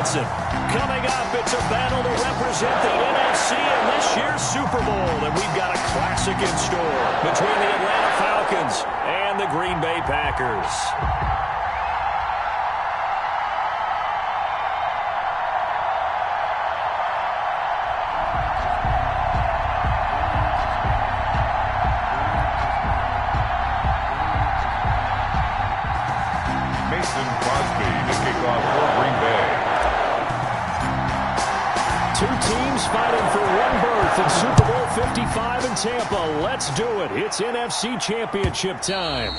Coming up, it's a battle to represent the NFC in this year's Super Bowl, and we've got a classic in store between the Atlanta Falcons and the Green Bay Packers. Two teams fighting for one berth in Super Bowl 55 in Tampa. Let's do it. It's NFC Championship time.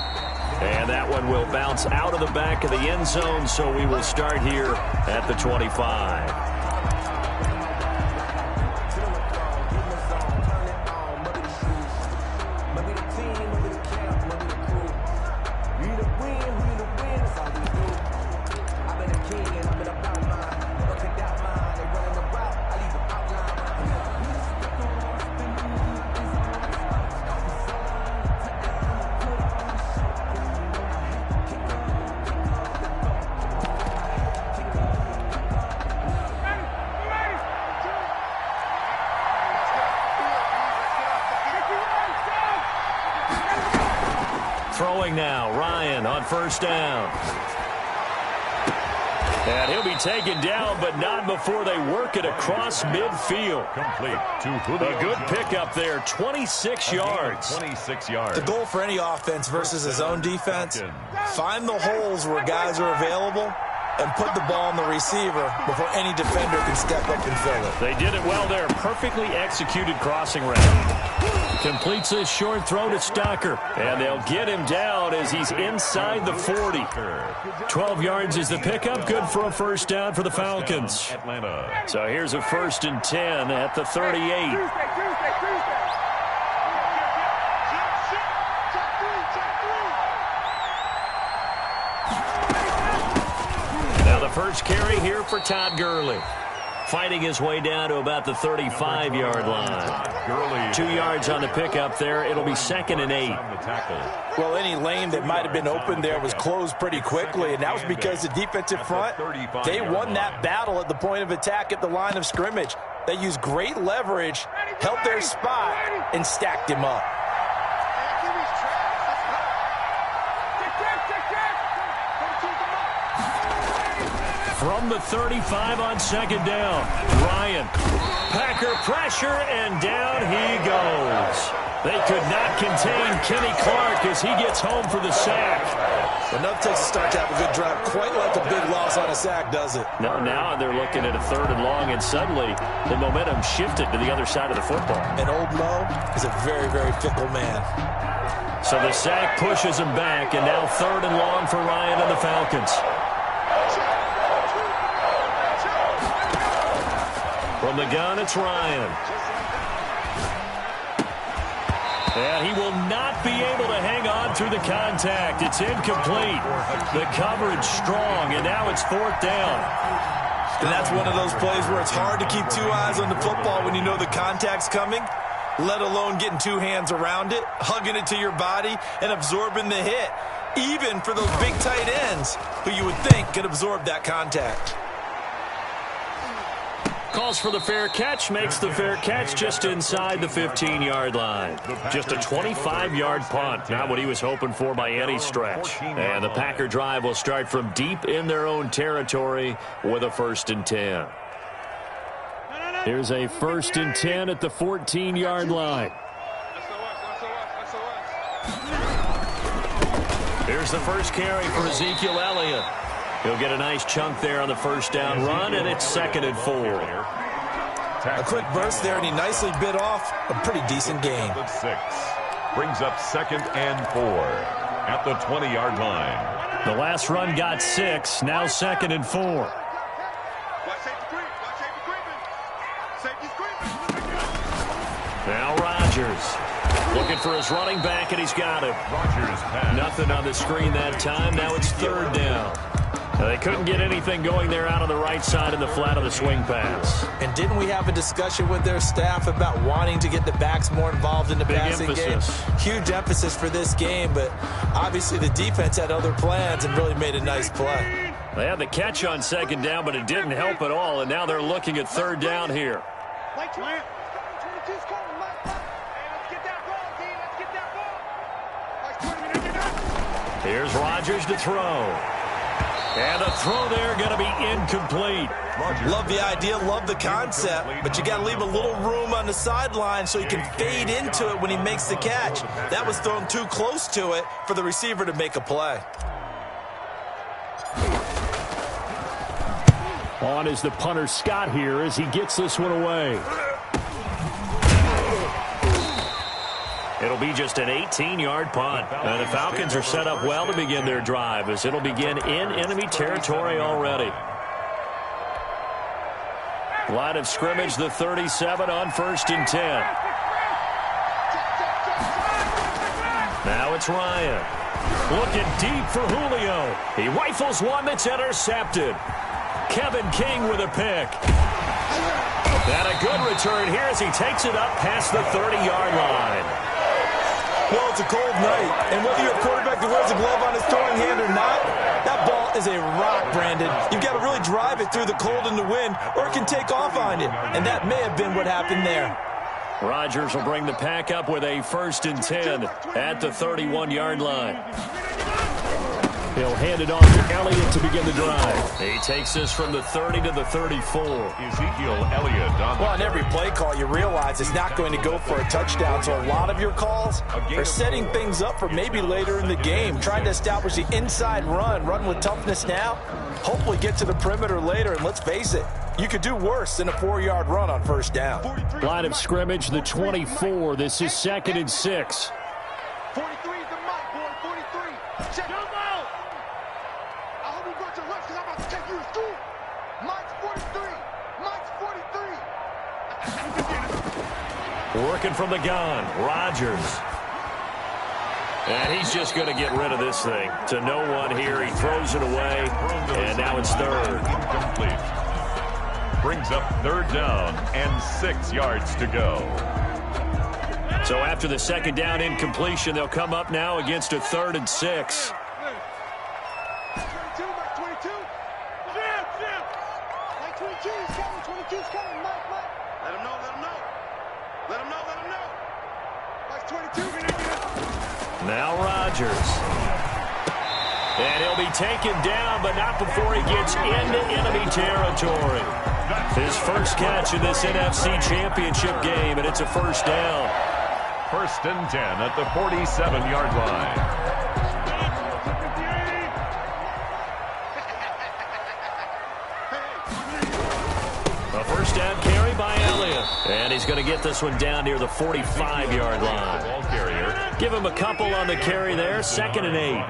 And that one will bounce out of the back of the end zone, so we will start here at the 25. Throwing now, Ryan on first down. And he'll be taken down, but not before they work it across midfield. Complete to a good pickup there, 26 yards. 26 yards. The goal for any offense versus his own defense, find the holes where guys are available and put the ball on the receiver before any defender can step up and fill it. They did it well there. Perfectly executed crossing route. Completes a short throw to Stocker. And they'll get him down as he's inside the 40. 12 yards is the pickup. Good for a first down for the Falcons. So here's a 1st and 10 at the 38. Now the first carry here for Todd Gurley. Fighting his way down to about the 35-yard line. 2 yards on the pickup there. It'll be 2nd and 8. Well, any lane that might have been open there was closed pretty quickly, and that was because the defensive front, they won that battle at the point of attack at the line of scrimmage. They used great leverage, held their spot, and stacked him up. From the 35 on 2nd down, Ryan. Packer pressure, and down he goes. They could not contain Kenny Clark as he gets home for the sack. Enough takes to start to have a good drive. Quite like a big loss on a sack, does it? No, now they're looking at a 3rd and long, and suddenly the momentum shifted to the other side of the football. And old Mo is a very, very fickle man. So the sack pushes him back, and now 3rd and long for Ryan and the Falcons. From the gun, it's Ryan. And he will not be able to hang on through the contact. It's incomplete. The coverage strong, and now it's 4th down. And that's one of those plays where it's hard to keep 2 eyes on the football when you know the contact's coming, let alone getting 2 hands around it, hugging it to your body, and absorbing the hit, even for those big tight ends who you would think could absorb that contact. Calls for the fair catch, makes the fair catch just inside the 15-yard line. Just a 25-yard punt, not what he was hoping for by any stretch. And the Packer drive will start from deep in their own territory with a 1st and 10. Here's a 1st and 10 at the 14-yard line. Here's the first carry for Ezekiel Elliott. He'll get a nice chunk there on the first down run, and it's 2nd and 4. A quick burst there, and he nicely bit off a pretty decent gain. 6 brings up 2nd and 4 at the 20-yard line. The last run got 6, now 2nd and 4. Now Rodgers looking for his running back, and he's got him. Nothing on the screen that time. Now it's 3rd down. They couldn't get anything going there out on the right side in the flat of the swing pass. And didn't we have a discussion with their staff about wanting to get the backs more involved in the passing game? Huge emphasis for this game, but obviously the defense had other plans and really made a nice play. They had the catch on second down, but it didn't help at all, and now they're looking at third down here. Here's Rodgers to throw. And a throw there going to be incomplete. Love the idea, love the concept, but you got to leave a little room on the sideline so he can fade into it when he makes the catch. That was thrown too close to it for the receiver to make a play. On is the punter Scott here as he gets this one away. It'll be just an 18-yard punt. And the Falcons are set up well to begin their drive as it'll begin in enemy territory already. Line of scrimmage, the 37 on 1st and 10. Now it's Ryan. Looking deep for Julio. He rifles one that's intercepted. Kevin King with a pick. And a good return here as he takes it up past the 30-yard line. Well, it's a cold night, and whether you're a quarterback that wears a glove on his throwing hand or not, that ball is a rock, Brandon. You've got to really drive it through the cold and the wind, or it can take off on you, and that may have been what happened there. Rodgers will bring the pack up with a 1st and 10 at the 31-yard line. He'll hand it off to Elliott to begin the drive. He takes this from the 30 to the 34. Ezekiel Elliott on the Well, on every play call, you realize it's not going to go for a touchdown, so a lot of your calls are setting things up for maybe later in the game, trying to establish the inside run with toughness now, hopefully get to the perimeter later, and let's face it, you could do worse than a 4-yard run on 1st down. Line of scrimmage, the 24. This is 2nd and 6. 43 is the mic, boy. 43. Check. I hope you got your lunch because I'm about to take you to school. Mike's 43. Mike's 43. Working from the gun, Rodgers. And he's just going to get rid of this thing. To no one here. He throws it away, and now it's third. Incomplete. Brings up 3rd down and 6 yards to go. So after the 2nd down incompletion, they'll come up now against a 3rd and 6. 22, Mike 22. Mike 22 is coming. 22 is coming. Mike. Let him know. Let him know. Mike's 22. Now Rodgers. And he'll be taken down, but not before he gets into enemy territory. His first catch in this NFC Championship game, and it's a 1st down. 1st and 10 at the 47-yard line. A 1st down carry by Elliott. And he's going to get this one down near the 45-yard line. Ball carrier. Give him a couple on the carry there. 2nd and 8.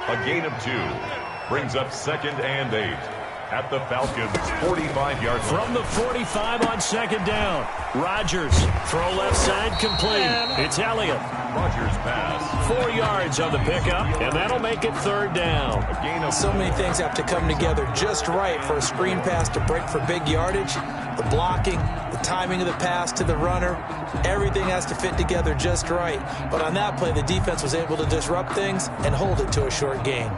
A gain of 2. Brings up 2nd and 8. At the Falcons' 45-yard line. From the 45 on 2nd down. Rodgers, throw left side, complete. It's Elliott. Rodgers pass. 4 yards on the pickup, and that'll make it 3rd down. A gain of So many things have to come together just right for a screen pass to break for big yardage. The blocking, the timing of the pass to the runner, everything has to fit together just right. But on that play, the defense was able to disrupt things and hold it to a short gain.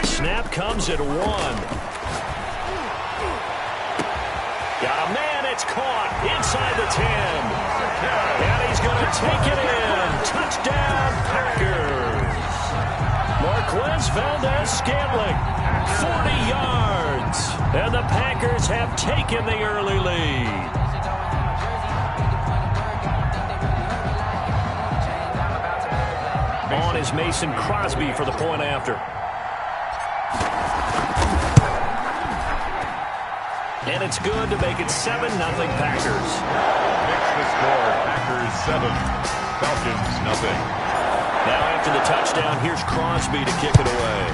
Snap comes at 1. Got a man, it's caught inside the 10. And he's going to take it in. Touchdown, Packers. Marquez Valdez-Scantling, 40 yards. And the Packers have taken the early lead. On is Mason Crosby for the point after. And it's good to make it 7-0 Packers. Makes the score. Packers 7. Falcons nothing. Now after the touchdown, here's Crosby to kick it away.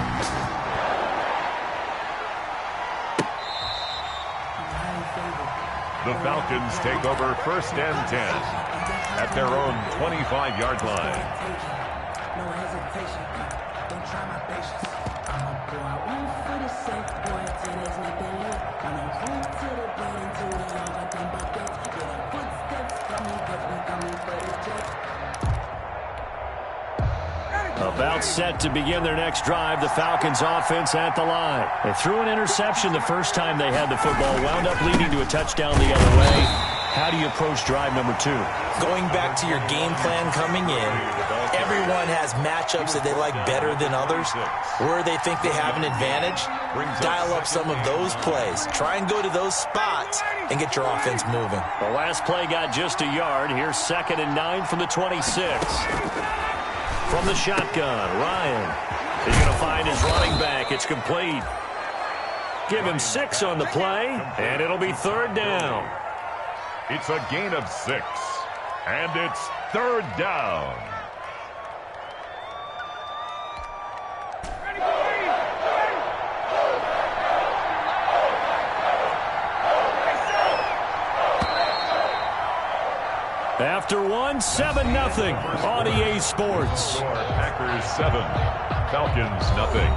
The Falcons take over 1st and 10. at their own 25-yard line. No hesitation. Don't try my patience. I'ma pour out one for the sake, boy, till there's nothing left. When I'm home to the bed until we all got them buckets. Yeah, the footsteps coming, cause we coming for the check. About set to begin their next drive, the Falcons offense at the line. They threw an interception the first time they had the football, wound up leading to a touchdown the other way. How do you approach drive number 2? Going back to your game plan coming in, everyone has matchups that they like better than others, where they think they have an advantage. Dial up some of those plays. Try and go to those spots and get your offense moving. The last play got just a yard. Here's 2nd and 9 from the 26. From the shotgun, Ryan is going to find his running back. It's complete. Give him 6 on the play, and it'll be 3rd down. It's a gain of 6, and it's 3rd down. After 1, 7-0 on EA Sports. Packers 7, Falcons nothing.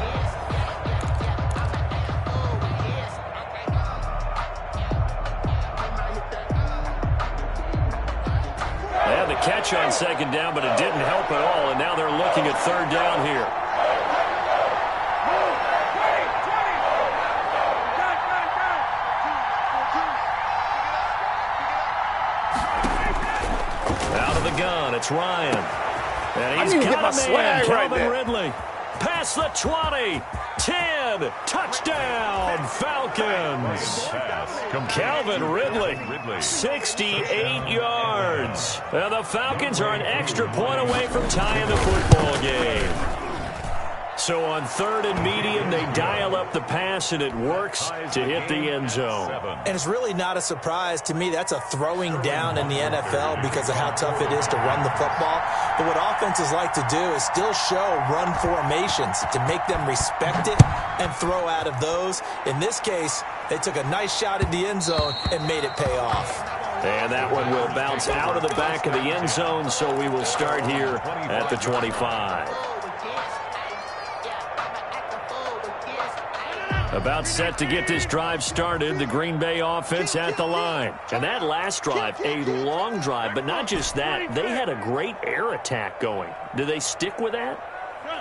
They had the catch on 2nd down, but it didn't help at all, and now they're looking at 3rd down here. Out of the gun, it's Ryan. And he's got a man, Calvin Ridley. Past the 20, 10, touchdown, Falcons. Calvin Ridley, 68 yards. And the Falcons are an extra point away from tying the football game. So on 3rd and medium, they dial up the pass, and it works to hit the end zone. And it's really not a surprise to me. That's a throwing down in the NFL because of how tough it is to run the football. But what offenses like to do is still show run formations to make them respect it and throw out of those. In this case, they took a nice shot at the end zone and made it pay off. And that one will bounce out of the back of the end zone, so we will start here at the 25. About set to get this drive started, the Green Bay offense at the line. And that last drive, a long drive, but not just that. They had a great air attack going. Do they stick with that?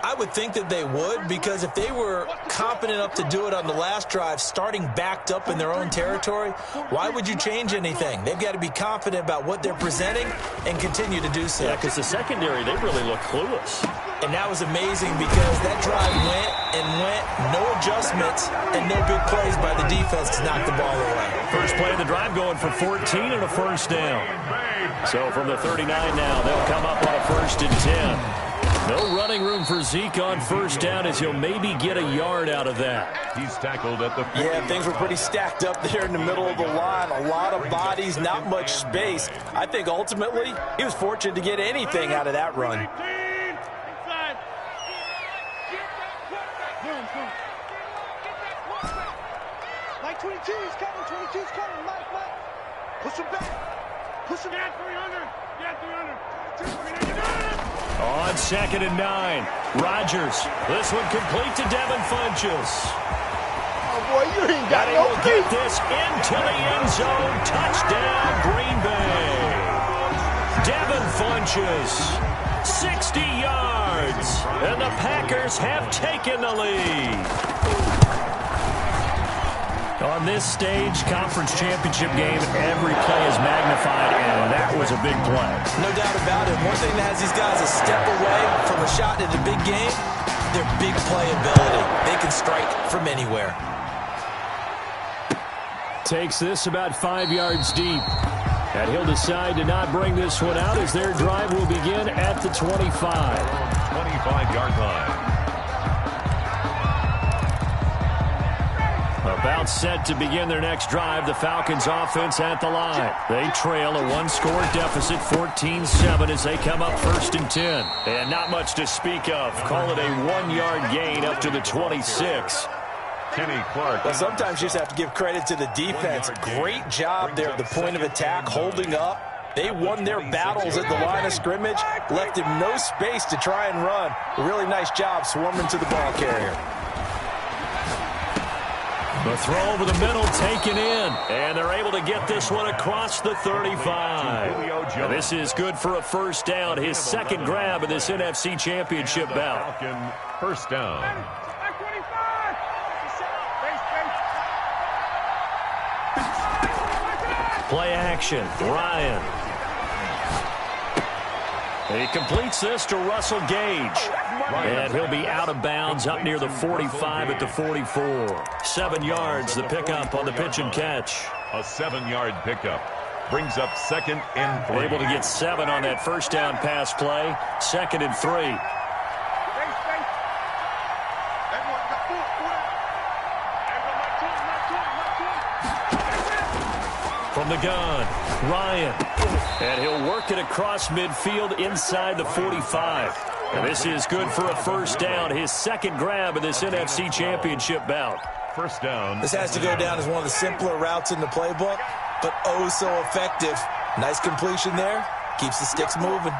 I would think that they would, because if they were confident enough to do it on the last drive, starting backed up in their own territory, why would you change anything? They've got to be confident about what they're presenting and continue to do so. Yeah, because the secondary, they really look clueless. And that was amazing because that drive went, no adjustments, and no big plays by the defense to knock the ball away. First play of the drive going for 14 and a 1st down. So from the 39 now, they'll come up on a 1st and 10. No running room for Zeke on 1st down, as he'll maybe get a yard out of that. He's tackled at the 40. Yeah, things were pretty stacked up there in the middle of the line. A lot of bodies, not much space. I think ultimately he was fortunate to get anything out of that run. Like 22's coming, 22's coming, Mike. Push him back. Push him back. 300. Yeah, 300. On 2nd and 9, Rodgers. This one complete to Devin Funchess. Oh, boy, you ain't got He no will get this into the end zone. Touchdown, Green Bay. Devin Funchess, 60 yards. And the Packers have taken the lead. On this stage, conference championship game, every play is magnified, and that was a big play. No doubt about it. One thing that has these guys a step away from a shot at a big game, their big playability. They can strike from anywhere. Takes this about 5 yards deep. And he'll decide to not bring this one out as their drive will begin at the 25. 25-yard line. About set to begin their next drive, the Falcons offense at the line. They trail a 1-score deficit, 14-7, as they come up 1st and 10. And not much to speak of. Call it a 1-yard gain up to the 26. Kenny Clark. Well, sometimes you just have to give credit to the defense. Great job there at the point of attack, holding up, They won their battles at the line of scrimmage, left him no space to try and run. A really nice job swarming to the ball carrier. The throw over the middle taken in, and they're able to get this one across the 35. And this is good for a first down, his second grab of this NFC Championship bout. First down. Play action, Ryan. He completes this to Russell Gage. And he'll be out of bounds up near the 45 at the 44. 7 yards, the pickup on the pitch and catch. A 7-yard pickup brings up second and 3. Able to get 7 on that first down pass play. Second and 3. From the gun, Ryan. And he'll work it across midfield inside the 45. And this is good for a first down, his second grab of this NFC Championship bout. First down. This has to go down as one of the simpler routes in the playbook, but oh so effective. Nice completion there. Keeps the sticks moving.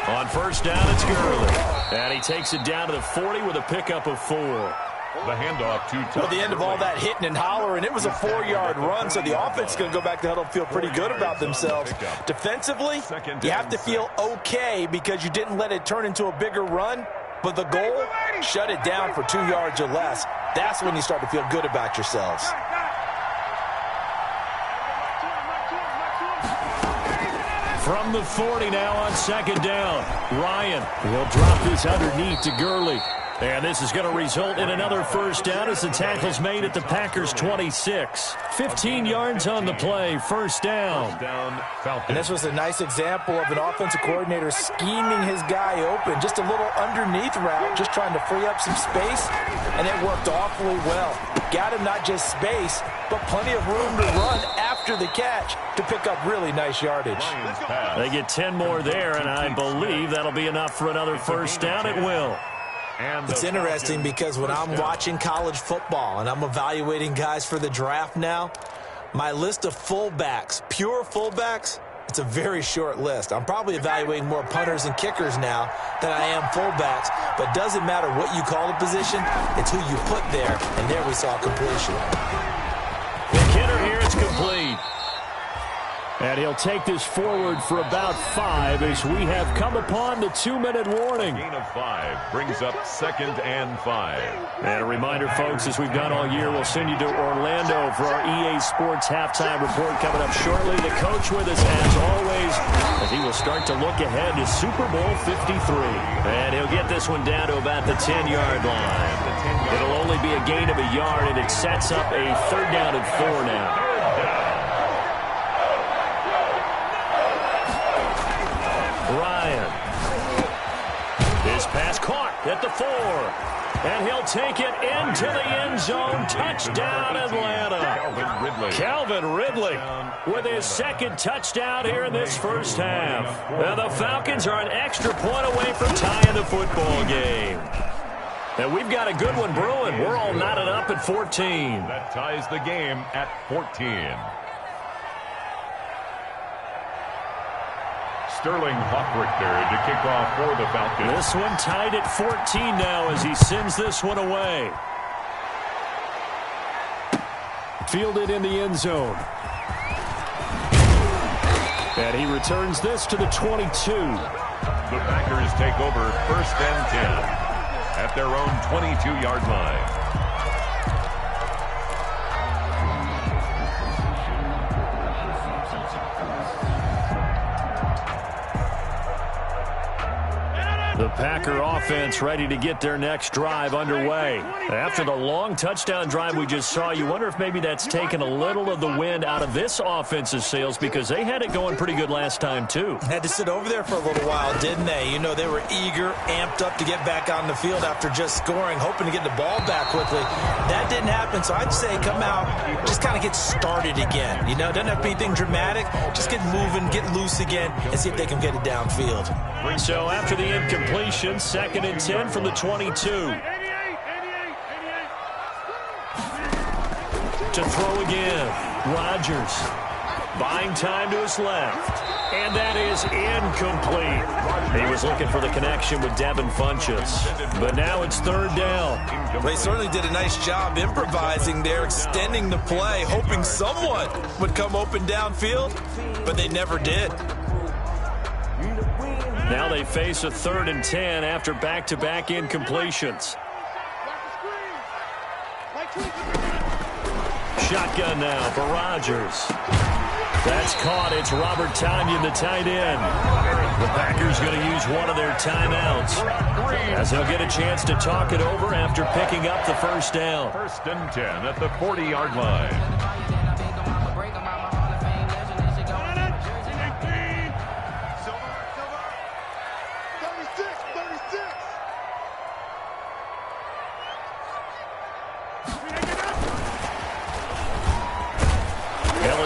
On first down, it's Gurley. And he takes it down to the 40 with a pickup of 4. The handoff to Well, the end of all that hitting and hollering, it was a 4-yard run, so the offense is going to go back to huddle and feel pretty good about themselves. Defensively, you have to feel okay because you didn't let it turn into a bigger run, but the goal, shut it down for 2 yards or less. That's when you start to feel good about yourselves. From the 40 now on second down. Ryan will drop this underneath to Gurley. And this is going to result in another first down as the tackle's made at the Packers' 26. 15 yards on the play, first down. And this was a nice example of an offensive coordinator scheming his guy open. Just a little underneath route, just trying to free up some space, and it worked awfully well. Got him not just space, but plenty of room to run after the catch to pick up really nice yardage. They get 10 more there, and I believe that'll be enough for another first down. It will. It's interesting because when I'm watching college football and I'm evaluating guys for the draft now, my list of fullbacks, pure fullbacks, it's a very short list. I'm probably evaluating more punters and kickers now than I am fullbacks, but doesn't matter what you call the position, it's who you put there, and there we saw completion. The hitter here, it's complete. And he'll take this forward for about 5 as we have come upon the 2-minute warning. Gain of 5 brings up second and 5. And a reminder, folks, as we've done all year, we'll send you to Orlando for our EA Sports halftime report coming up shortly. The coach with us, as always, as he will start to look ahead to Super Bowl 53. And he'll get this one down to about the 10-yard line. It'll only be a gain of a yard, and it sets up a third down and 4 now. Ryan. His pass caught at the 4. And he'll take it into the end zone. Touchdown, Atlanta. Calvin Ridley with his second touchdown here in this first half. Now the Falcons are an extra point away from tying the football game. And we've got a good one brewing. We're all knotted up at 14. That ties the game at 14. Sterling Hockrichter to kick off for the Falcons. This one tied at 14 now as he sends this one away. Fielded in the end zone. And he returns this to the 22. The Packers take over first and 10 at their own 22-yard line. The Packer offense ready to get their next drive underway. After the long touchdown drive we just saw, you wonder if maybe that's taken a little of the wind out of this offense's sails because they had it going pretty good last time too. Had to sit over there for a little while, didn't they? You know, they were eager, amped up to get back on the field after just scoring, hoping to get the ball back quickly. That didn't happen, so I'd say come out, just kind of get started again. You know, it doesn't have to be anything dramatic. Just get moving, get loose again, and see if they can get it downfield. So after the incompletion, 2nd and 10 from the 22. To throw again, Rodgers buying time to his left. And that is incomplete. He was looking for the connection with Devin Funchess. But now it's 3rd down. They certainly did a nice job improvising there, extending the play, hoping someone would come open downfield, but they never did. Now they face a 3rd and 10 after back-to-back incompletions. Shotgun now for Rodgers. That's caught. It's Robert Tonyan, the tight end. The Packers going to use one of their timeouts as they'll get a chance to talk it over after picking up the 1st down. 1st and 10 at the 40-yard line.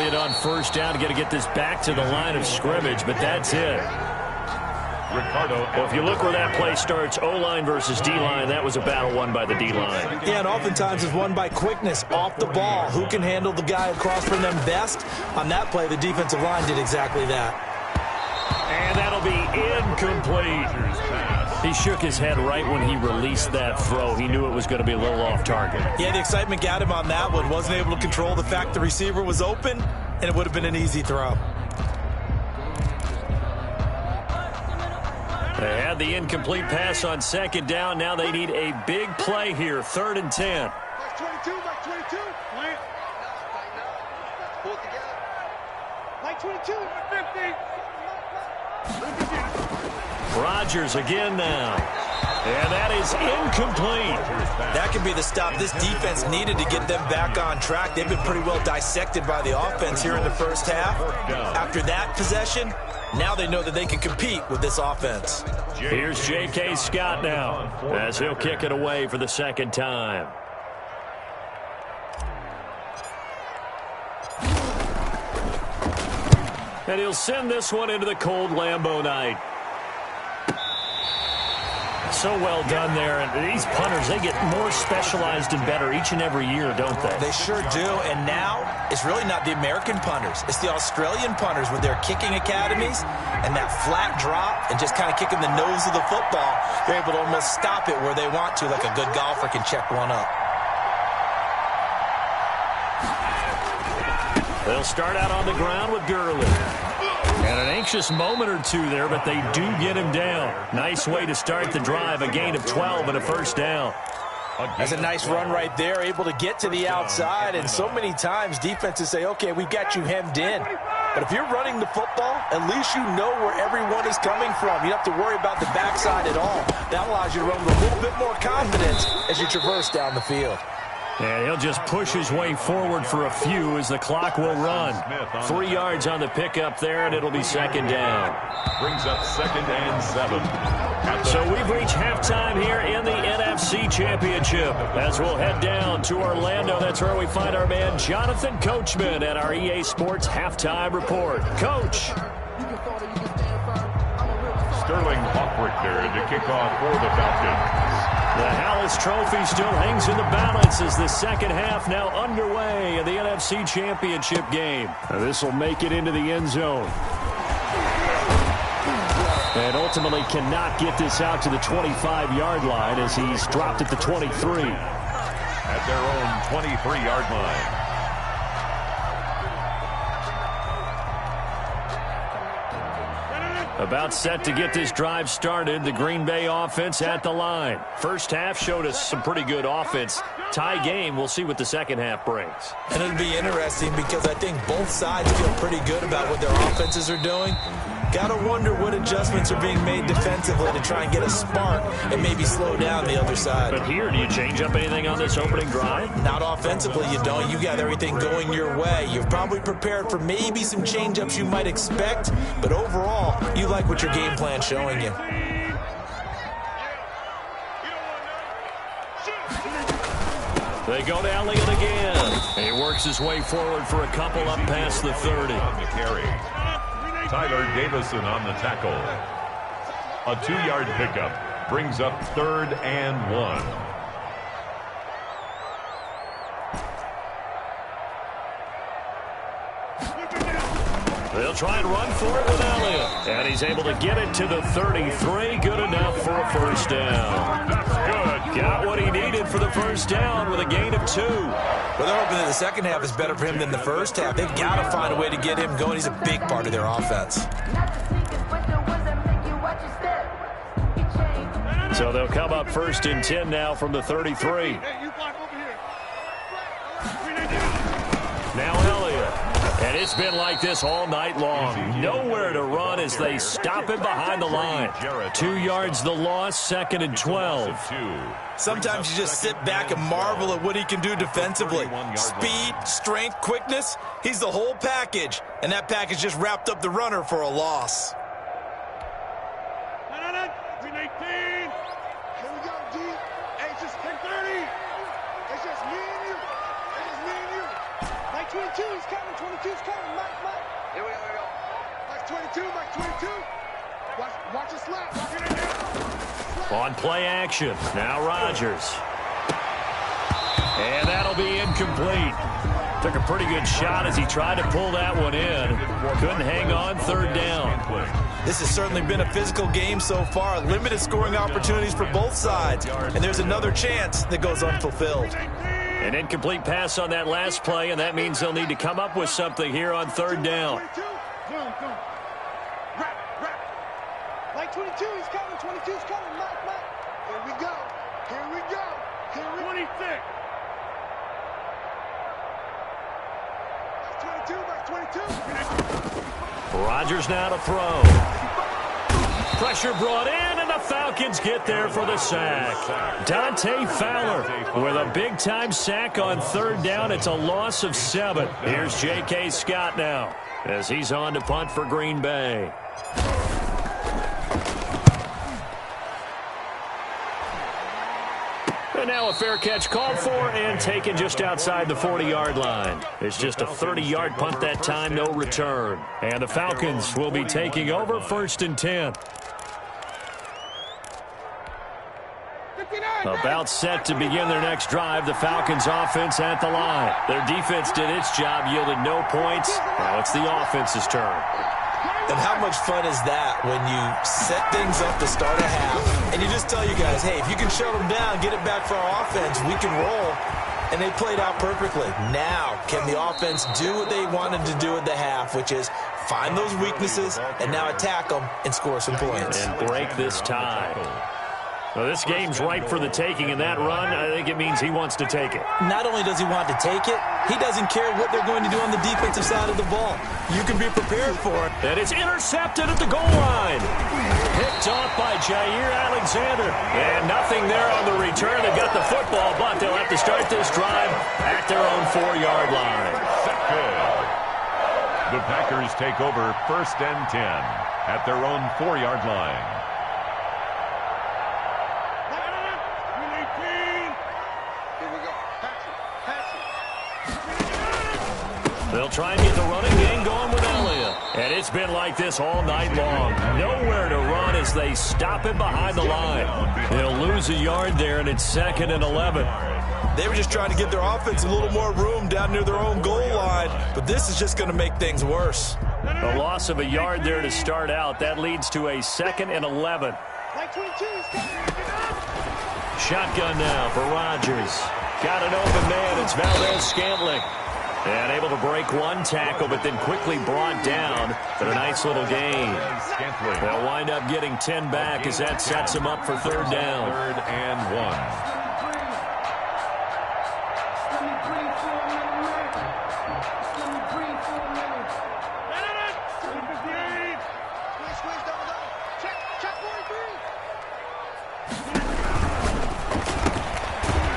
On 1st down, got to get this back to the line of scrimmage, but that's it. Well, if you look where that play starts, O-line versus D-line, that was a battle won by the D-line. Yeah, and oftentimes it's won by quickness, off the ball. Who can handle the guy across from them best? On that play, the defensive line did exactly that. And that'll be incomplete. He shook his head right when he released that throw. He knew it was going to be a little off target. Yeah, the excitement got him on that one. Wasn't able to control the fact the receiver was open, and it would have been an easy throw. They had the incomplete pass on 2nd down. Now they need a big play here, 3rd and 10. Mike 22, Mike 22. Pull it together. Mike 22, 50. Rodgers again now. And that is incomplete. That could be the stop this defense needed to get them back on track. They've been pretty well dissected by the offense here in the 1st half. After that possession, now they know that they can compete with this offense. Here's J.K. Scott now as he'll kick it away for the 2nd time. And he'll send this one into the cold Lambeau night. So well done there. And these punters, they get more specialized and better each and every year, don't they? They sure do. And now it's really not the American punters. It's the Australian punters with their kicking academies and that flat drop and just kind of kicking the nose of the football. They're able to almost stop it where they want to, like a good golfer can check one up. They'll start out on the ground with Gurley. And an anxious moment or two there, but they do get him down. Nice way to start the drive, a gain of 12 and a 1st down. That's a nice run right there, able to get to the outside. And so many times defenses say, okay, we've got you hemmed in. But if you're running the football, at least you know where everyone is coming from. You don't have to worry about the backside at all. That allows you to run with a little bit more confidence as you traverse down the field. And he'll just push his way forward for a few as the clock will run. 3 yards on the pickup there, and it'll be 2nd down. Brings up 2nd and 7. So we've reached halftime here in the NFC Championship. As we'll head down to Orlando, that's where we find our man Jonathan Coachman at our EA Sports Halftime Report. Coach. Sterling Hockrichter to kick off for the Falcons. The Hallis Trophy still hangs in the balance as the 2nd half now underway in the NFC Championship game. This will make it into the end zone. And ultimately cannot get this out to the 25-yard line as he's dropped at the 23. At their own 23-yard line. About set to get this drive started, the Green Bay offense at the line. 1st half showed us some pretty good offense. Tie game, we'll see what the 2nd half brings. And it'll be interesting because I think both sides feel pretty good about what their offenses are doing. Got to wonder what adjustments are being made defensively to try and get a spark and maybe slow down the other side. But here, do you change up anything on this opening drive? Not offensively, you don't. You got everything going your way. You're probably prepared for maybe some change-ups you might expect, but overall, you like what your game plan's showing you. They go to Elliott again. He works works his way forward for a couple up past the 30. On the carry. Tyler Davison on the tackle. A 2-yard pickup brings up 3rd and 1. They'll try and run for it with Elliott. And he's able to get it to the 33. Good enough for a first down. That's good. Got what he needed for the first down with a gain of 2. Well, they're hoping that the second half is better for him than the first half. They've got to find a way to get him going. He's a big part of their offense. So they'll come up 1st and 10 now from the 33. Now Elliott. And it's been like this all night long. Nowhere to run as they stop him behind the line. 2 yards the loss, 2nd and 12. Sometimes you just sit back and marvel at what he can do defensively. Speed, strength, quickness. He's the whole package. And that package just wrapped up the runner for a loss. Here we go, D. Hey, it's just 10:30. It's just me and you. It's just me and you. Mike 22, he's coming. 22's coming. Mike. Here we go. Mike 22, Mike 22. Watch it slap. On play action. Now Rodgers. And that'll be incomplete. Took a pretty good shot as he tried to pull that one in. Couldn't hang on, 3rd down. This has certainly been a physical game so far. Limited scoring opportunities for both sides. And there's another chance that goes unfulfilled. An incomplete pass on that last play, and that means they'll need to come up with something here on 3rd down. Mike 22, he's coming. 22's coming. Mike. Here we go. 26. Mike 22. Rodgers now to throw. Pressure brought in, and the Falcons get there for the sack. Dante Fowler with a big-time sack on 3rd down. It's a loss of 7. Here's J.K. Scott now as he's on to punt for Green Bay. And now a fair catch called for and taken just outside the 40-yard line. It's just a 30-yard punt that time, no return. And the Falcons will be taking over 1st and 10. About set to begin their next drive, the Falcons offense at the line. Their defense did its job, yielded no points. Now it's the offense's turn. And how much fun is that when you set things up to start a half and you just tell you guys, hey, if you can shut them down, get it back for our offense, we can roll. And they played out perfectly. Now, can the offense do what they wanted to do at the half, which is find those weaknesses and now attack them and score some points. And break this tie. Well, this game's ripe for the taking, and that run, I think it means he wants to take it. Not only does he want to take it, he doesn't care what they're going to do on the defensive side of the ball. You can be prepared for it. And it's intercepted at the goal line. Picked off by Jair Alexander. And nothing there on the return. They've got the football, but they'll have to start this drive at their own 4-yard line. The Packers take over 1st and 10 at their own 4-yard line. They'll try and get the running game going with Elliott. And it's been like this all night long. Nowhere to run as they stop him behind the line. They'll lose a yard there, and it's 2nd and 11. They were just trying to give their offense a little more room down near their own goal line, but this is just going to make things worse. A loss of a yard there to start out. That leads to a 2nd and 11. Shotgun now for Rodgers. Got an open man. It's Valdez-Scantling. And able to break one tackle, but then quickly brought down. But a nice little gain. They'll wind up getting 10 back as that sets them up for 3rd down. 3rd and 1.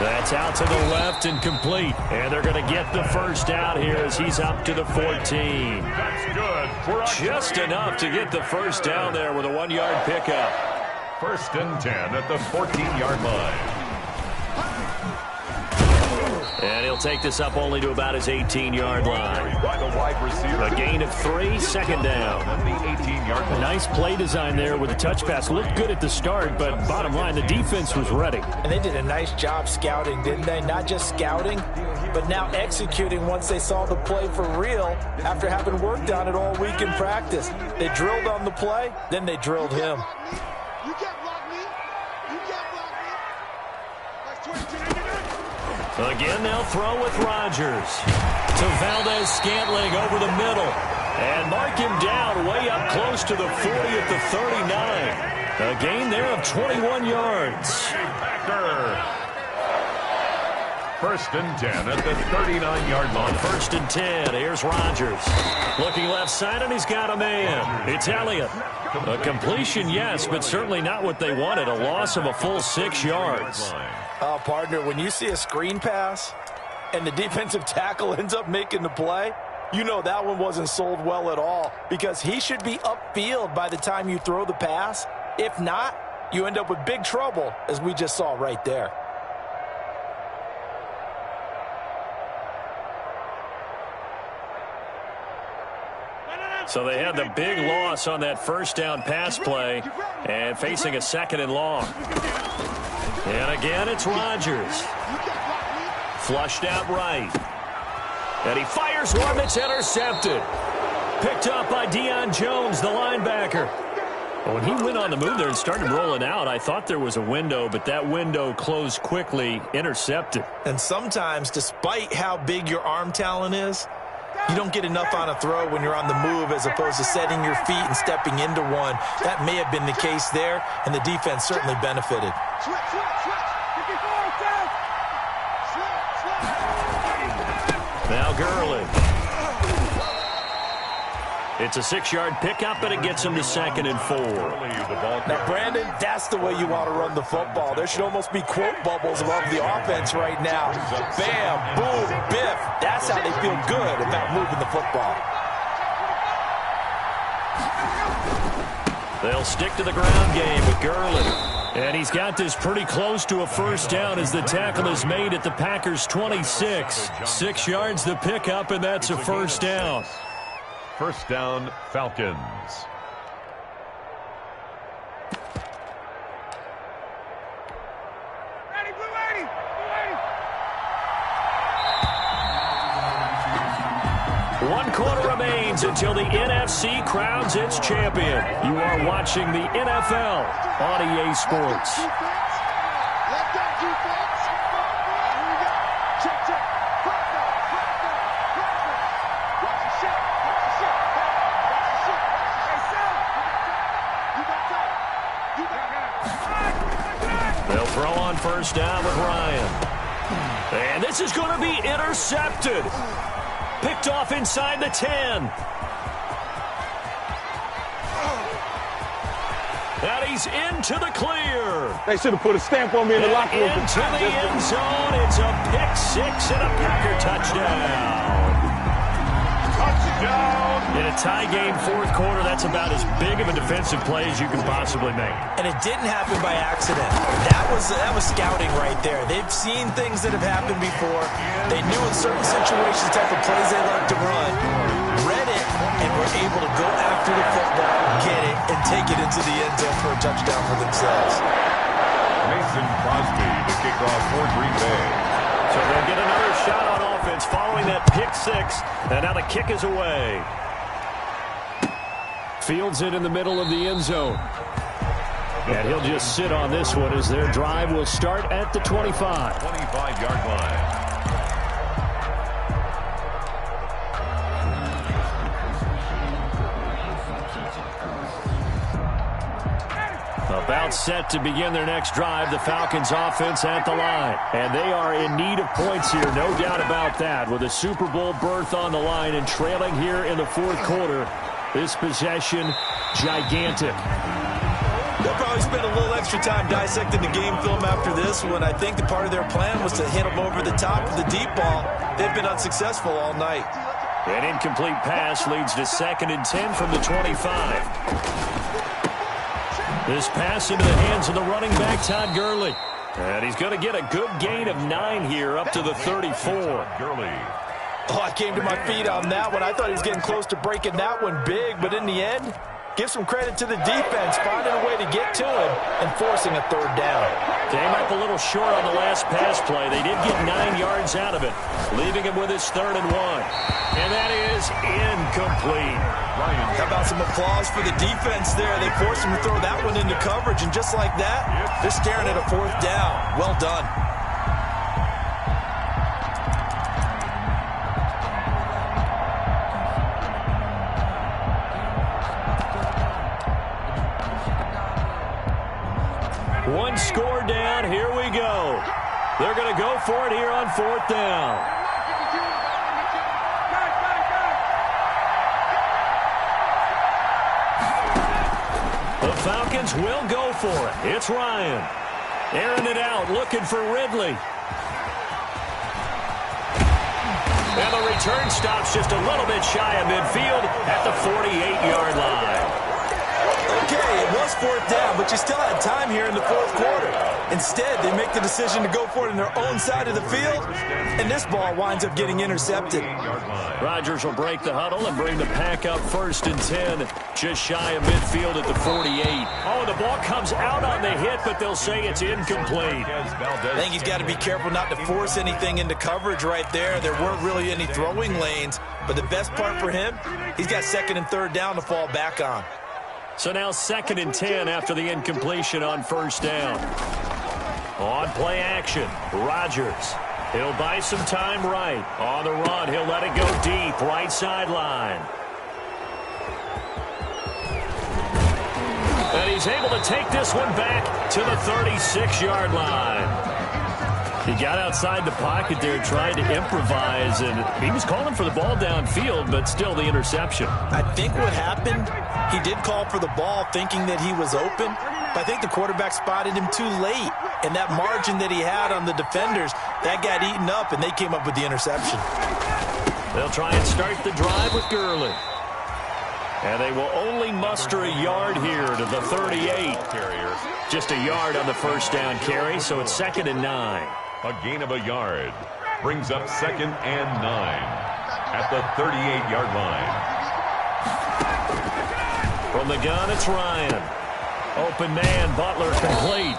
That's out to the left and complete. And they're going to get the first out here as he's up to the 14. That's good. Just enough to get the first down there with a 1-yard pickup. 1st and 10 at the 14-yard line. And he'll take this up only to about his 18-yard line. By the wide receiver. A gain of 3, second down. On the 18-yard line. A nice play design there with the touch pass. Looked good at the start, but bottom line, the defense was ready. And they did a nice job scouting, didn't they? Not just scouting, but now executing once they saw the play for real after having worked on it all week in practice. They drilled on the play, then they drilled him. You can't block me. You can't block me. That's 22. Again, they'll throw with Rodgers. To Valdez-Scantling over the middle. And mark him down way up close to the 40 at the 39. A gain there of 21 yards. First and 10 at the 39-yard line. First and 10. Here's Rodgers. Looking left side, and he's got a man. It's Elliott. A completion, yes, but certainly not what they wanted. A loss of a full 6 yards. Partner, when you see a screen pass and the defensive tackle ends up making the play, you know that one wasn't sold well at all because he should be upfield by the time you throw the pass. If not, you end up with big trouble, as we just saw right there. So they had the big loss on that first down pass play and facing a second and long. And again, it's Rodgers. Flushed out right. And he fires one that's intercepted. Picked up by Deion Jones, the linebacker. When he went on the move there and started rolling out, I thought there was a window, but that window closed quickly, intercepted. And sometimes, despite how big your arm talent is, you don't get enough on a throw when you're on the move as opposed to setting your feet and stepping into one. That may have been the case there, and the defense certainly benefited. Now Gurley. It's a 6-yard pickup, and it gets him to 2nd and 4. Now, Brandon, that's the way you want to run the football. There should almost be quote bubbles above the offense right now. Bam, boom, biff. That's how they feel good about moving the football. They'll stick to the ground game with Gurley. And he's got this pretty close to a first down as the tackle is made at the Packers' 26. 6 yards the pickup, and that's a first down. First down, Falcons. Ready, blue 80. Blue 80. 1 quarter remains until the NFC crowns its champion. You are watching the NFL on EA Sports. Let that defense. Here we go. Check, check. Watch the shit. Watch the shit. Watch the shit. Hey, Sam. You got that. You got that. They'll throw on first down with Ryan. And this is going to be intercepted. Picked off inside the 10. And he's into the clear. They should have put a stamp on me in the locker room. Into the end zone. It's a pick 6 and a Packer touchdown. Touchdown. In a tie game, 4th quarter, that's about as big of a defensive play as you can possibly make. And it didn't happen by accident. That was scouting right there. They've seen things that have happened before. They knew in certain situations the type of plays they like to run, read it, and were able to go after the football, get it, and take it into the end zone for a touchdown for themselves. Mason Crosby to kick off for Green Bay. So they'll get another shot on offense following that pick 6, and now the kick is away. Fields it in the middle of the end zone. And he'll just sit on this one as their drive will start at the 25. 25-yard line. About set to begin their next drive, the Falcons offense at the line. And they are in need of points here, no doubt about that. With a Super Bowl berth on the line and trailing here in the 4th quarter, this possession, gigantic. They'll probably spend a little extra time dissecting the game film after this one. I think the part of their plan was to hit them over the top with the deep ball. They've been unsuccessful all night. An incomplete pass leads to 2nd and 10 from the 25. This pass into the hands of the running back, Todd Gurley. And he's going to get a good gain of 9 here up to the 34. Gurley. Oh, I came to my feet on that one. I thought he was getting close to breaking that one big, but in the end, give some credit to the defense, finding a way to get to him and forcing a third down. Came up a little short on the last pass play. They did get 9 yards out of it, leaving him with his 3rd and 1. And that is incomplete. How about some applause for the defense there? They forced him to throw that one into coverage, and just like that, they're staring at a 4th down. Well done. One score down. Here we go. They're going to go for it here on 4th down. The Falcons will go for it. It's Ryan. Airing it out, looking for Ridley. And the return stops just a little bit shy of midfield at the 48-yard line. Okay, it was 4th down, but you still had time here in the 4th quarter. Instead, they make the decision to go for it in their own side of the field, and this ball winds up getting intercepted. Rodgers will break the huddle and bring the pack up 1st and 10, just shy of midfield at the 48. Oh, the ball comes out on the hit, but they'll say it's incomplete. I think he's got to be careful not to force anything into coverage right there. There weren't really any throwing lanes, but the best part for him, he's got 2nd and 3rd down to fall back on. So now 2nd and 10 after the incompletion on 1st down. On play action, Rodgers. He'll buy some time right. On the run, he'll let it go deep, right sideline. And he's able to take this one back to the 36-yard line. He got outside the pocket there, tried to improvise, and he was calling for the ball downfield, but still the interception. I think what happened, he did call for the ball thinking that he was open, but I think the quarterback spotted him too late, and that margin that he had on the defenders, that got eaten up, and they came up with the interception. They'll try and start the drive with Gurley. And they will only muster a yard here to the 38. Just a yard on the 1st down carry, so it's 2nd and 9. A gain of a yard brings up 2nd and 9 at the 38-yard line. From the gun, it's Ryan. Open man, Butler complete.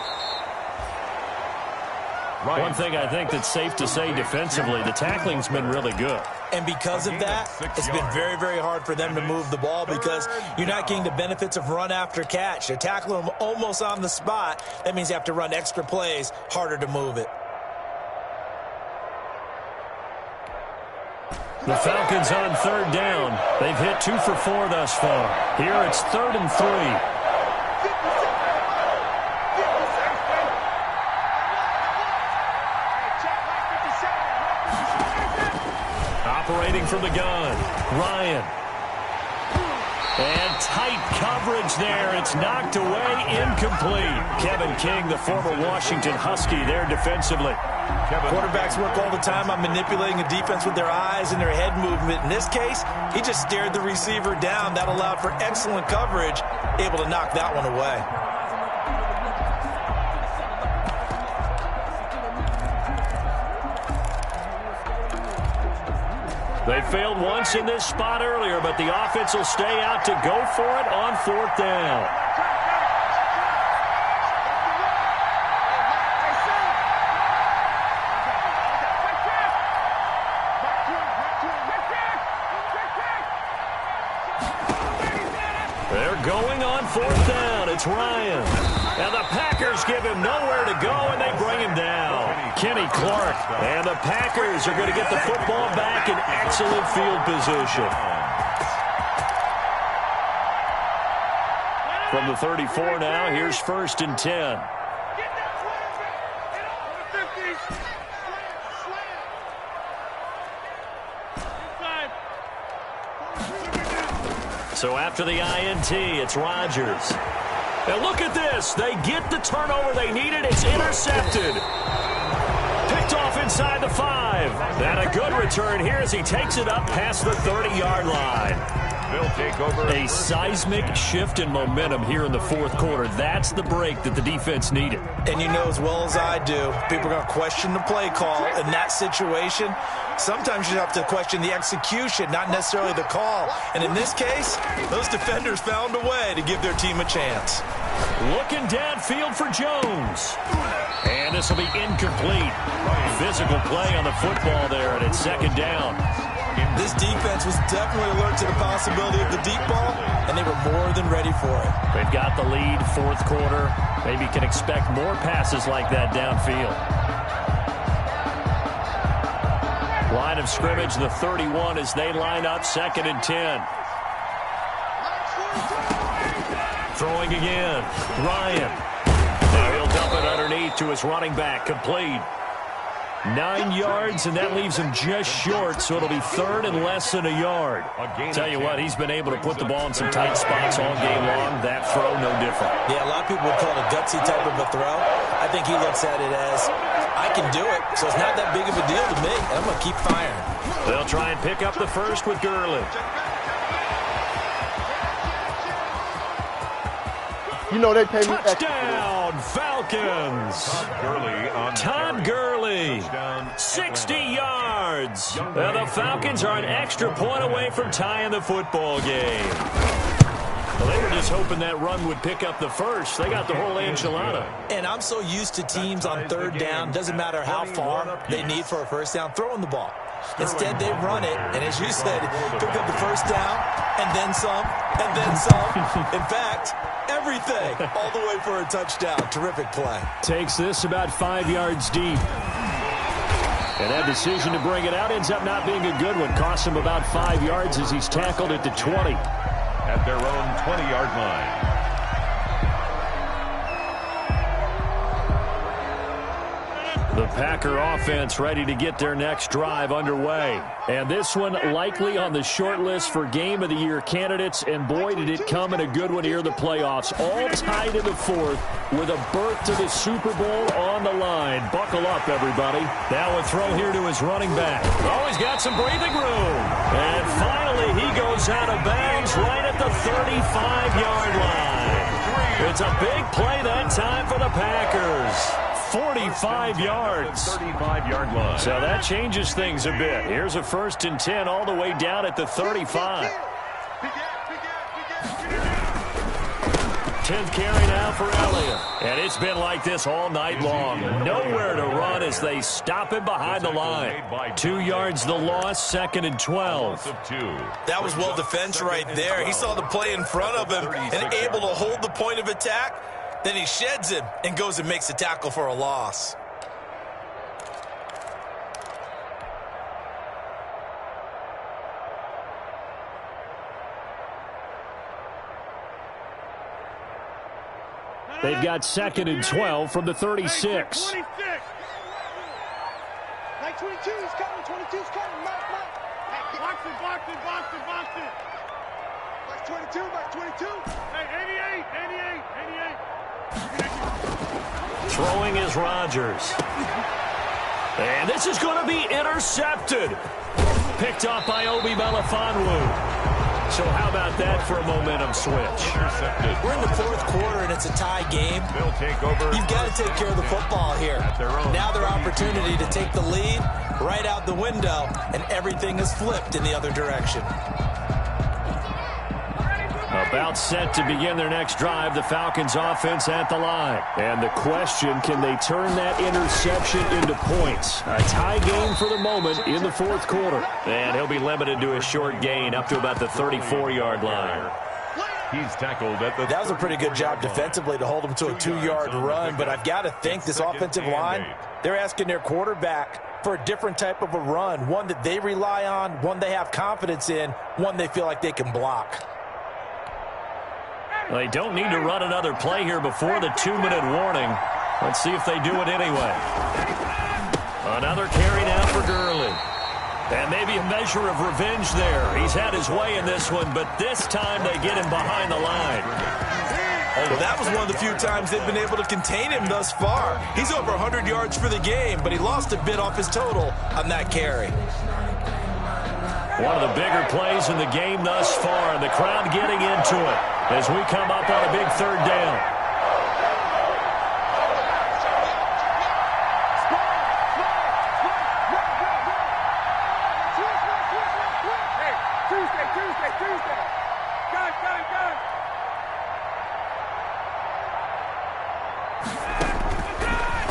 Ryan. One thing I think that's safe to say defensively, the tackling's been really good. And because of that, it's been very, very hard for them to move the ball because you're not getting the benefits of run after catch. They're tackling them almost on the spot. That means you have to run extra plays, harder to move it. The Falcons on 3rd down. They've hit 2 for 4 thus far. Here it's 3rd and 3. Operating from the gun, Ryan. And tight coverage there. It's knocked away, incomplete. Kevin King, the former Washington Husky, there defensively. Quarterbacks work all the time on manipulating a defense with their eyes and their head movement. In this case, he just stared the receiver down. That allowed for excellent coverage, able to knock that one away. They failed once in this spot earlier, but the offense will stay out to go for it on 4th down. They're going on 4th down. It's Ryan. And the Packers give him nowhere to go, and they bring him down. Kenny Clark. And the Packers are going to get the football back in excellent field position. From the 34 now, here's 1st and 10. So after the INT, it's Rodgers. Now look at this. They get the turnover they needed. It's intercepted. Picked off inside the 5. And a good return here as he takes it up past the 30-yard line. They'll take over. A seismic shift in momentum here in the fourth quarter. That's the break that the defense needed. And you know as well as I do, people are going to question the play call in that situation. Sometimes you have to question the execution, not necessarily the call. And in this case, those defenders found a way to give their team a chance. Looking downfield for Jones. And this will be incomplete. Physical play on the football there, and it's second down. This defense was definitely alert to the possibility of the deep ball, and they were more than ready for it. They've got the lead, fourth quarter. Maybe can expect more passes like that downfield. Line of scrimmage, the 31, as they line up, 2nd and 10. Throwing again, Ryan. Now he'll dump it underneath to his running back, complete. 9 yards, and that leaves him just short, so it'll be 3rd and less than a yard. Tell you what, he's been able to put the ball in some tight spots all game long. That throw, no different. Yeah, a lot of people would call it a gutsy type of a throw. I think he looks at it as, I can do it, so it's not that big of a deal to me, and I'm going to keep firing. They'll try and pick up the first with Gurley. You know they pay me Touchdown, Falcons. Todd Gurley, 60 yards. Well, the Falcons are an extra point away from tying the football game. Well, they were just hoping that run would pick up the first. They got the whole enchilada. And I'm so used to teams on 3rd down, doesn't matter how far they need for a first down, throwing the ball. Instead, they run it, and as you said, pick up the first down, and then some, and then some. In fact, everything, all the way for a touchdown. Terrific play. Takes this about 5 yards deep. And that decision to bring it out ends up not being a good one. Costs him about 5 yards as he's tackled at the 20. At their own 20-yard line. The Packer offense ready to get their next drive underway. And this one likely on the short list for Game of the Year candidates. And boy, did it come in a good one here in the playoffs. All tied in the fourth with a berth to the Super Bowl on the line. Buckle up, everybody. Now a throw here to his running back. Oh, he's got some breathing room. And finally, he goes out of bounds right at the 35-yard line. It's a big play that time for the Packers. 45 yards. 35-yard line. So that changes things a bit. Here's a 1st and 10 all the way down at the 35. 10th carry now for Elliott. And it's been like this all night long. Nowhere to run as they stop him behind the line. 2 yards the loss, 2nd and 12. That was well defense right there. He saw the play in front of him and able to hold the point of attack. Then he sheds him and goes and makes a tackle for a loss. They've got 2nd and 12 from the 36. 26. 22 is coming. 22 is coming. Mike. Box it. Box 22. Box 22. Hey, 88. Throwing is Rodgers. And this is going to be intercepted. Picked off by Obi Melifonwu. So how about that for a momentum switch? We're in the fourth quarter, and it's a tie game. They'll take over. You've got to take care of the football here. Now their opportunity to take the lead right out the window, and everything is flipped in the other direction. About set to begin their next drive, the Falcons offense at the line. And the question, can they turn that interception into points? A tie game for the moment in the fourth quarter. And he'll be limited to a short gain up to about the 34-yard line. He's tackled at the... That was a pretty good job defensively to hold him to a 2-yard run, but I've got to think this offensive line, they're asking their quarterback for a different type of a run, one that they rely on, one they have confidence in, one they feel like they can block. They don't need to run another play here before the 2-minute warning. Let's see if they do it anyway. Another carry now for Gurley. And maybe a measure of revenge there. He's had his way in this one, but this time they get him behind the line. Well, that was one of the few times they've been able to contain him thus far. He's over 100 yards for the game, but he lost a bit off his total on that carry. One of the bigger plays in the game thus far, and the crowd getting into it as we come up on a big third down. Tuesday. Gun.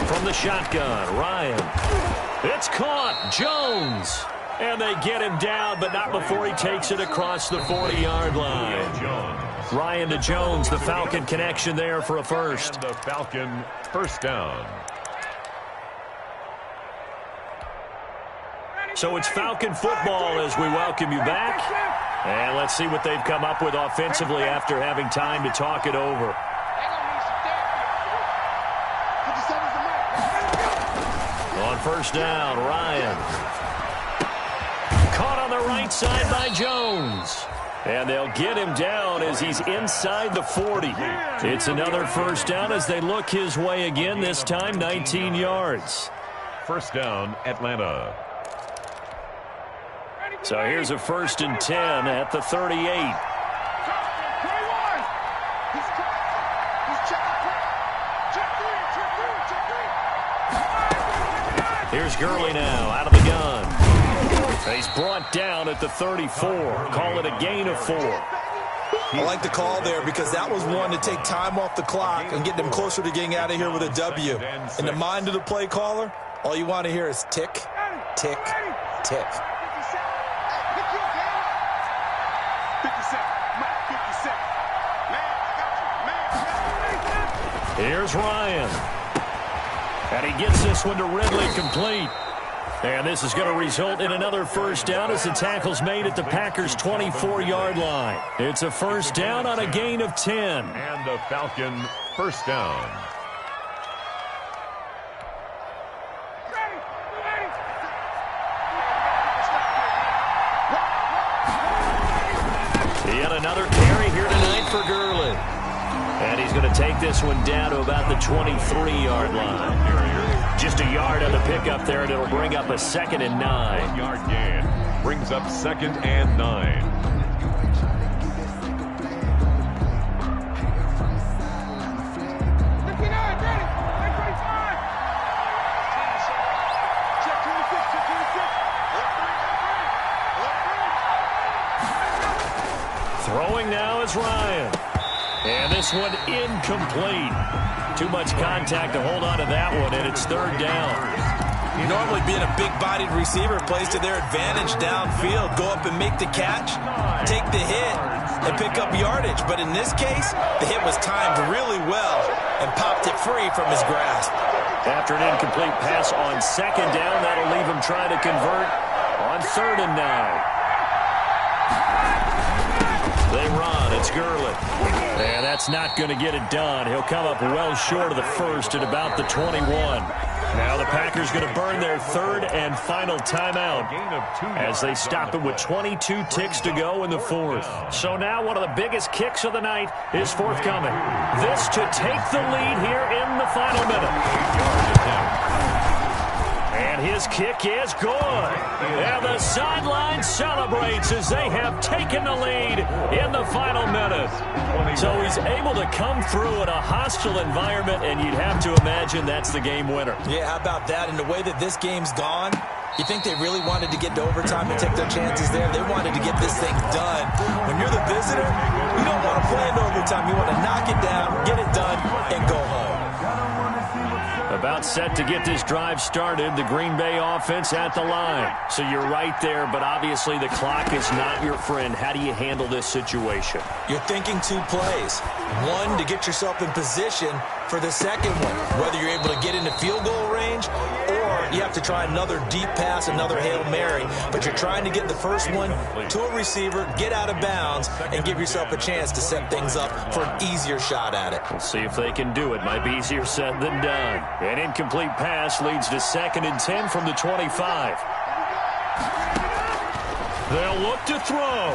From the shotgun, Ryan. It's caught. Jones. And they get him down, but not before he takes it across the 40-yard line. Ryan to Jones, the Falcon connection there for a first. And the Falcon first down. So it's Falcon football as we welcome you back. And let's see what they've come up with offensively after having time to talk it over. On first down, Ryan. Caught on the right side by Jones. And they'll get him down as he's inside the 40. It's another first down as they look his way again, this time 19 yards. First down, Atlanta. So here's a 1st and 10 at the 38. Here's Gurley now out of the gun. He's brought down at the 34. Call it a gain of 4. I like the call there because that was one to take time off the clock and get them closer to getting out of here with a W. In the mind of the play caller, all you want to hear is tick, tick, tick. Here's Ryan. And he gets this one to Ridley complete. And this is going to result in another first down as the tackle's made at the Packers' 24-yard line. It's a first down on a gain of 10. And the Falcon first down. Yet another carry here tonight for Gurley. And he's going to take this one down to about the 23-yard line. Just a yard on the pickup there, and it'll bring up a 2nd and 9. 1-yard gain brings up 2nd and 9. Throwing now is Ryan. And this one incomplete. Too much contact to hold on to that one, and it's 3rd down. Normally being a big-bodied receiver plays to their advantage downfield. Go up and make the catch, take the hit, and pick up yardage. But in this case, the hit was timed really well and popped it free from his grasp. After an incomplete pass on 2nd down, that'll leave him trying to convert on 3rd and 9. They run. It's Gurley. And that's not going to get it done. He'll come up well short of the first at about the 21. Now the Packers going to burn their 3rd and final timeout as they stop it with 22 ticks to go in the 4th. So now one of the biggest kicks of the night is forthcoming. This to take the lead here in the final minute. And his kick is good. And the sideline celebrates as they have taken the lead in the final minute. So he's able to come through in a hostile environment, and you'd have to imagine that's the game winner. Yeah, how about that? And the way that this game's gone, you think they really wanted to get to overtime and take their chances there? They wanted to get this thing done. When you're the visitor, you don't want to play in overtime. You want to knock it down, get it done, and go home. About set to get this drive started, the Green Bay offense at the line. So you're right there, but obviously the clock is not your friend. How do you handle this situation? You're thinking 2 plays. One, to get yourself in position for the second one, whether you're able to get into field goal range or you have to try another deep pass, another Hail Mary. But you're trying to get the first one to a receiver, get out of bounds, and give yourself a chance to set things up for an easier shot at it. We'll see if they can do it. Might be easier said than done. An incomplete pass leads to 2nd and 10 from the 25. They'll look to throw.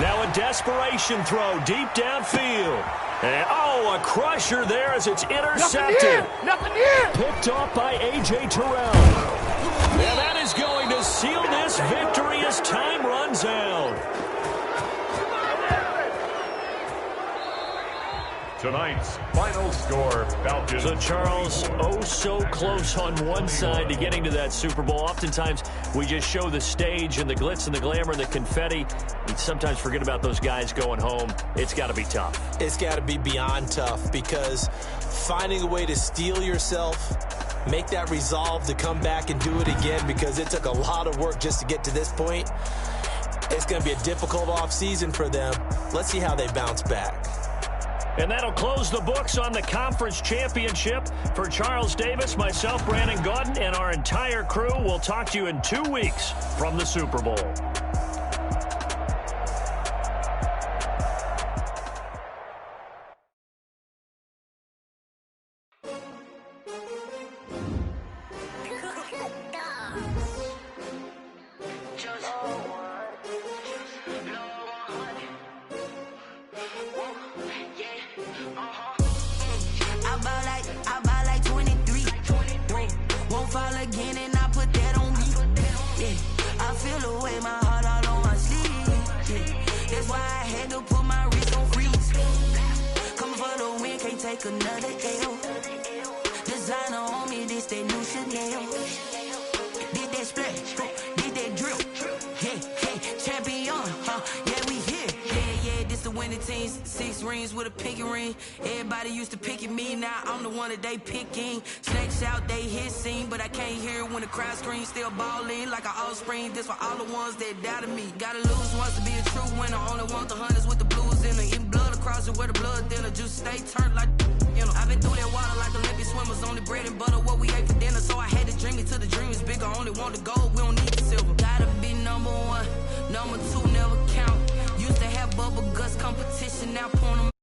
Now a desperation throw deep downfield. And, a crusher there as it's intercepted. Nothing here. Picked off by A.J. Terrell. And that is going to seal this victory as time runs out. Tonight's final score, Falcons. So, Charles, oh so close on one side to getting to that Super Bowl. Oftentimes, we just show the stage and the glitz and the glamour and the confetti. We sometimes forget about those guys going home. It's got to be tough. It's got to be beyond tough, because finding a way to steel yourself, make that resolve to come back and do it again, because it took a lot of work just to get to this point. It's going to be a difficult offseason for them. Let's see how they bounce back. And that'll close the books on the conference championship. For Charles Davis, myself, Brandon Gaudin, and our entire crew, we'll talk to you in 2 weeks from the Super Bowl. Another L. Designer on me, this that new Chanel. Did that splash, did that drill. Yeah, champion, yeah, we here. Yeah, this the winning teams. 6 rings with a pinky ring. Everybody used to picking me, now I'm the one that they picking. Snakes out, they hit scene, but I can't hear it when the crowd screams. Still balling like an offspring. This for all the ones that doubted me. Gotta lose once to be a true winner. Only want the hunters with the blues in the eating blood across it where the blood thinner. Juice stay turned like, you know. I've been through that water like Olympic swimmers. Only bread and butter what we ate for dinner. So I had to dream it till the dream is bigger. Only want the gold, we don't need the silver. Gotta be number 1, number 2 never count. Used to have bubble guts competition, now point 'em